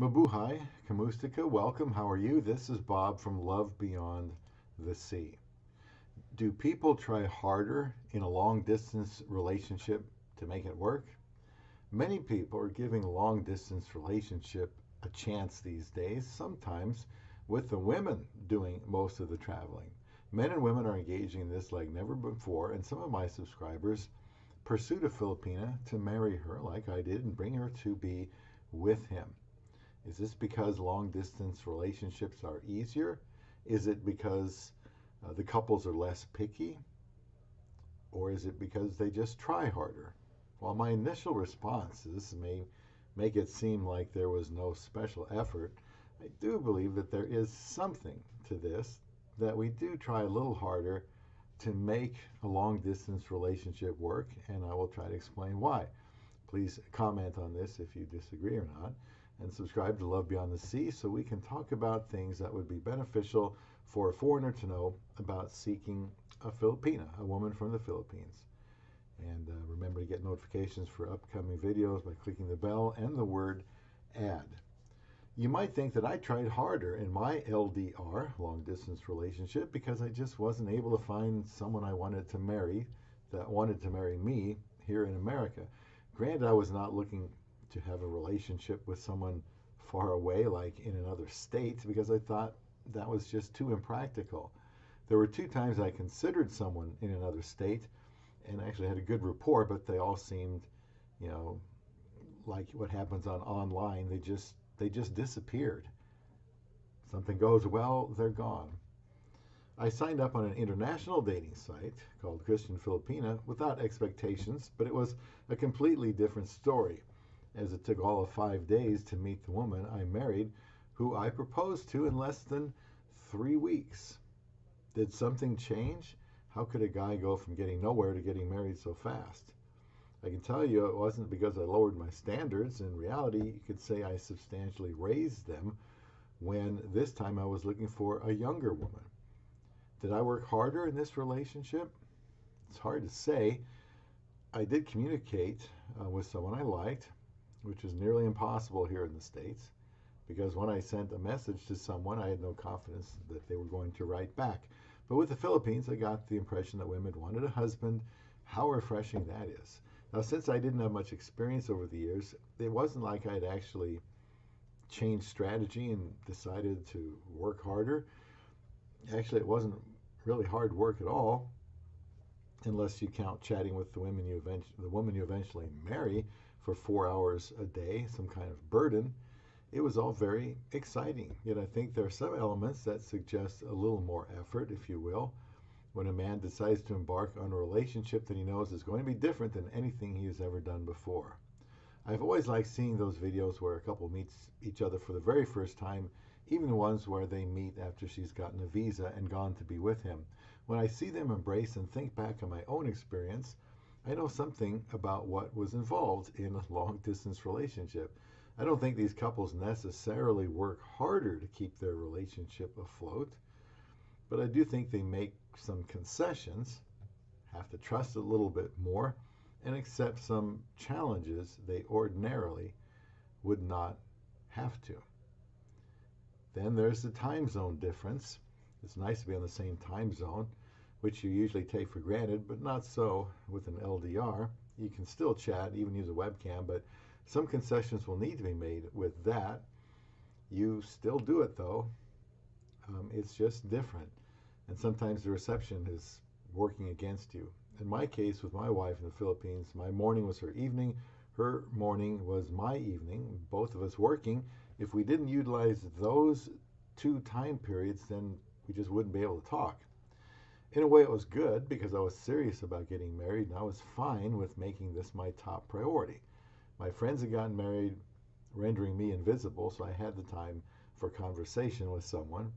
Mabuhay, Kamustika, welcome. How are you? This is Bob from Love Beyond the Sea. Do people try harder in a long distance relationship to make it work? Many people are giving long distance relationship a chance these days, sometimes with the women doing most of the traveling. Men and women are engaging in this like never before, and some of my subscribers pursued a Filipina to marry her like I did and bring her to be with him. Is this because long distance relationships are easier? Is it because the couples are less picky? Or is it because they just try harder? While my initial responses may make it seem like there was no special effort, I do believe that there is something to this, that we do try a little harder to make a long distance relationship work, and I will try to explain why. Please comment on this if you disagree or not, and subscribe to Love Beyond the Sea so we can talk about things that would be beneficial for a foreigner to know about seeking a Filipina, a woman from the Philippines. And remember to get notifications for upcoming videos by clicking the bell and the word add. You might think that I tried harder in my LDR, long distance relationship, because I just wasn't able to find someone I wanted to marry that wanted to marry me here in America. Granted, I was not looking to have a relationship with someone far away, like in another state, because I thought that was just too impractical. There were two times I considered someone in another state and actually had a good rapport, but they all seemed, you know, like what happens on online. They just disappeared. Something goes well, they're gone. I signed up on an international dating site called Christian Filipina without expectations, but it was a completely different story, as it took all of 5 days to meet the woman I married, who I proposed to in less than 3 weeks. Did something change? How could a guy go from getting nowhere to getting married so fast? I can tell you it wasn't because I lowered my standards. In reality, you could say I substantially raised them when this time I was looking for a younger woman. Did I work harder in this relationship? It's hard to say. I did communicate with someone I liked, which is nearly impossible here in the States, because when I sent a message to someone, I had no confidence that they were going to write back. But with the Philippines, I got the impression that women wanted a husband. How refreshing that is. Now, since I didn't have much experience over the years, it wasn't like I'd actually changed strategy and decided to work harder. Actually, it wasn't really hard work at all, unless you count chatting with the woman you eventually marry for 4 hours a day, some kind of burden. It was all very exciting. Yet I think there are some elements that suggest a little more effort, if you will, when a man decides to embark on a relationship that he knows is going to be different than anything he has ever done before. I've always liked seeing those videos where a couple meets each other for the very first time, even the ones where they meet after she's gotten a visa and gone to be with him. When I see them embrace and think back on my own experience, I know something about what was involved in a long distance relationship. I don't think these couples necessarily work harder to keep their relationship afloat, but I do think they make some concessions, have to trust a little bit more, and accept some challenges they ordinarily would not have to. Then there's the time zone difference. It's nice to be on the same time zone, which you usually take for granted, but not so with an LDR. You can still chat, even use a webcam, but some concessions will need to be made with that. You still do it though. It's just different. And sometimes the reception is working against you. In my case, with my wife in the Philippines, my morning was her evening, her morning was my evening, both of us working. If we didn't utilize those two time periods, then we just wouldn't be able to talk. In a way, it was good because I was serious about getting married, and I was fine with making this my top priority. My friends had gotten married, rendering me invisible, so I had the time for conversation with someone.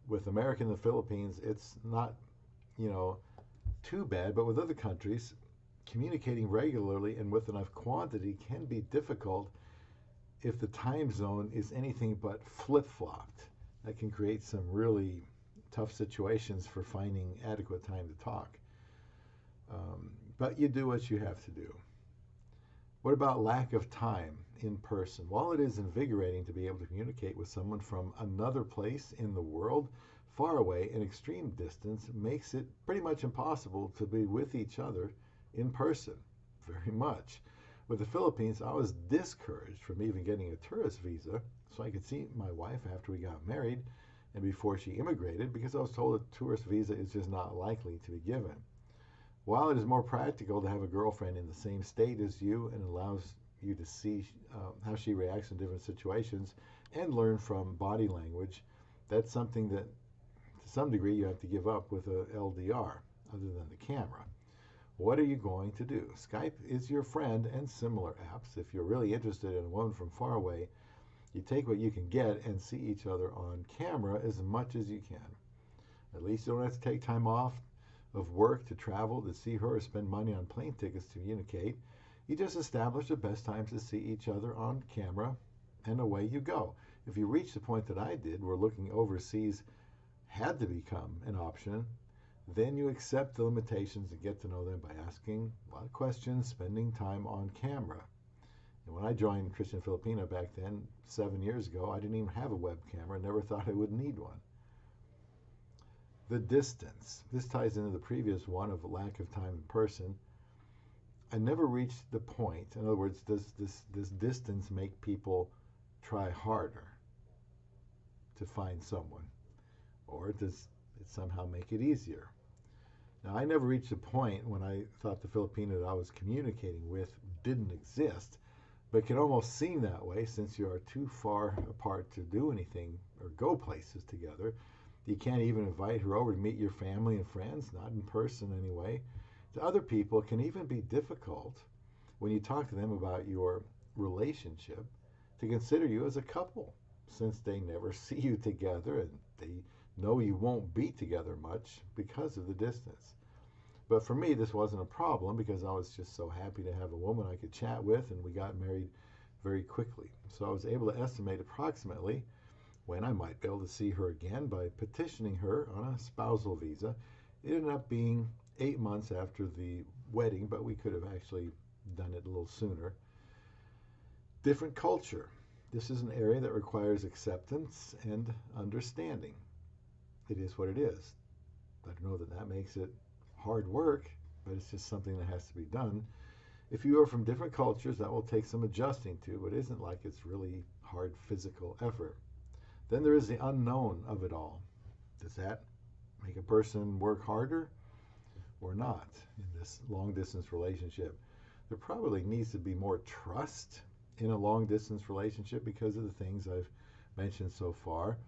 With America and the Philippines, it's not, too bad, but with other countries, communicating regularly and with enough quantity can be difficult if the time zone is anything but flip-flopped. That can create some really tough situations for finding adequate time to talk. But you do what you have to do. What about lack of time in person? While it is invigorating to be able to communicate with someone from another place in the world, far away, an extreme distance makes it pretty much impossible to be with each other in person. Very much. With the Philippines, I was discouraged from even getting a tourist visa so I could see my wife after we got married and before she immigrated because I was told a tourist visa is just not likely to be given. While it is more practical to have a girlfriend in the same state as you and allows you to see how she reacts in different situations and learn from body language, that's something that to some degree you have to give up with a LDR other than the camera. What are you going to do? Skype is your friend and similar apps. If you're really interested in a woman from far away, you take what you can get and see each other on camera as much as you can. At least you don't have to take time off of work to travel to see her or spend money on plane tickets to communicate. You just establish the best times to see each other on camera and away you go. If you reach the point that I did where looking overseas had to become an option, then you accept the limitations and get to know them by asking a lot of questions, spending time on camera. And when I joined Christian Filipina back then, 7 years ago, I didn't even have a web camera, never thought I would need one. The distance. This ties into the previous one of lack of time in person. I never reached the point. In other words, does this distance make people try harder to find someone? Or does it somehow make it easier? Now, I never reached a point when I thought the Filipina that I was communicating with didn't exist, but it can almost seem that way since you are too far apart to do anything or go places together. You can't even invite her over to meet your family and friends, not in person anyway. To other people, it can even be difficult when you talk to them about your relationship to consider you as a couple, since they never see you together and they know you won't be together much because of the distance. But for me, this wasn't a problem because I was just so happy to have a woman I could chat with, and we got married very quickly. So I was able to estimate approximately when I might be able to see her again by petitioning her on a spousal visa. It ended up being 8 months after the wedding, but we could have actually done it a little sooner. Different culture. This is an area that requires acceptance and understanding. It is what it is. I don't know that that makes it hard work, but it's just something that has to be done. If you are from different cultures, that will take some adjusting to, but it isn't like it's really hard physical effort. Then there is the unknown of it all. Does that make a person work harder or not in this long distance relationship? There probably needs to be more trust in a long distance relationship because of the things I've mentioned so far.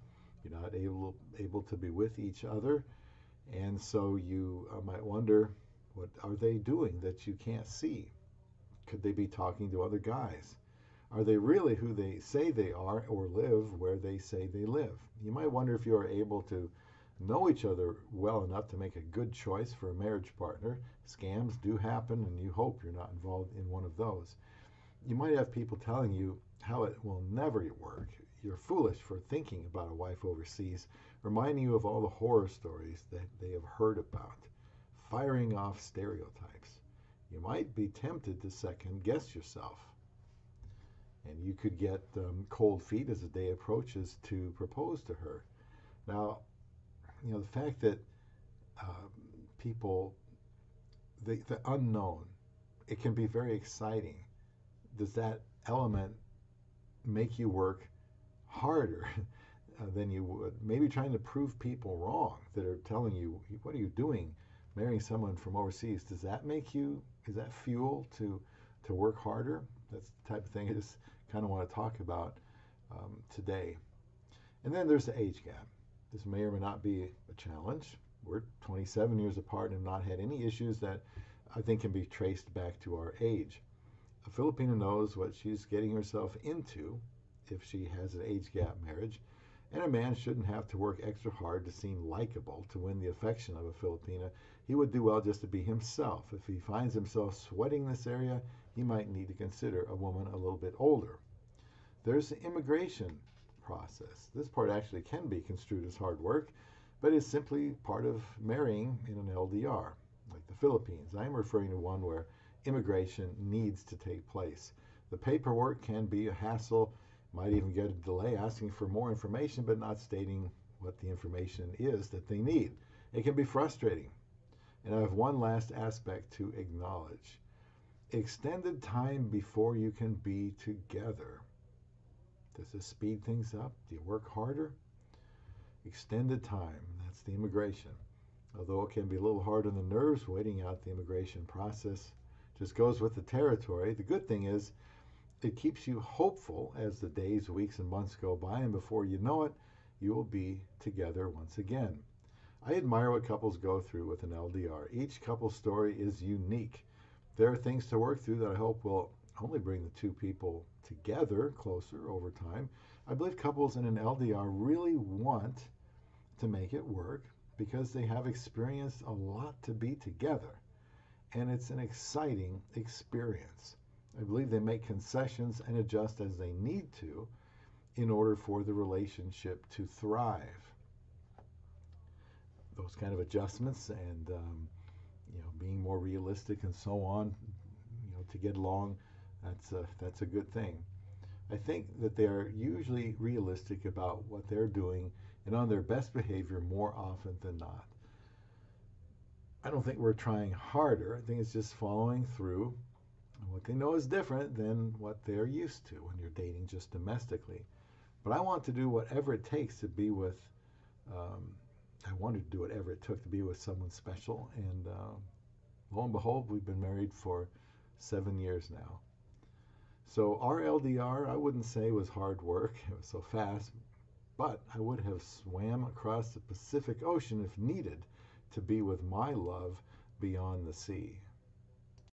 You're not able to be with each other, and so you might wonder, what are they doing that you can't see? Could they be talking to other guys? Are they really who they say they are or live where they say they live? You might wonder if you are able to know each other well enough to make a good choice for a marriage partner. Scams do happen, and you hope you're not involved in one of those. You might have people telling you how it will never work. You're foolish for thinking about a wife overseas, reminding you of all the horror stories that they have heard about, firing off stereotypes. You might be tempted to second guess yourself, and you could get cold feet as the day approaches to propose to her. Now, the fact that people, the unknown, it can be very exciting. Does that element make you work harder than you would? Maybe trying to prove people wrong that are telling you, what are you doing marrying someone from overseas? Does that make you, is that fuel to work harder? That's the type of thing I just kind of want to talk about today. And then there's the age gap. This may or may not be a challenge. We're 27 years apart and have not had any issues that I think can be traced back to our age. A Filipina knows what she's getting herself into if she has an age gap marriage, and a man shouldn't have to work extra hard to seem likable to win the affection of a Filipina. He would do well just to be himself. If he finds himself sweating this area, he might need to consider a woman a little bit older. There's the immigration process. This part actually can be construed as hard work, but is simply part of marrying in an LDR, like the Philippines. I'm referring to one where immigration needs to take place. The paperwork can be a hassle, might even get a delay asking for more information but not stating what the information is that they need. It can be frustrating. And I have one last aspect to acknowledge. Extended time before you can be together. Does this speed things up? Do you work harder? Extended time, that's the immigration. Although it can be a little hard on the nerves waiting out the immigration process, just goes with the territory. The good thing is it keeps you hopeful as the days, weeks, and months go by, and before you know it, you will be together once again. I admire what couples go through with an LDR. Each couple's story is unique. There are things to work through that I hope will only bring the two people together closer over time. I believe couples in an LDR really want to make it work because they have experienced a lot to be together, and it's an exciting experience. I believe they make concessions and adjust as they need to in order for the relationship to thrive. Those kind of adjustments and being more realistic and so on, to get along, that's a good thing. I think that they are usually realistic about what they're doing and on their best behavior more often than not. I don't think we're trying harder. I think it's just following through. What they know is different than what they're used to when you're dating just domestically. But I want to do whatever it takes to be with, I wanted to do whatever it took to be with someone special. And lo and behold, we've been married for 7 years now. So our LDR, I wouldn't say was hard work. It was so fast. But I would have swam across the Pacific Ocean if needed to be with my love beyond the sea.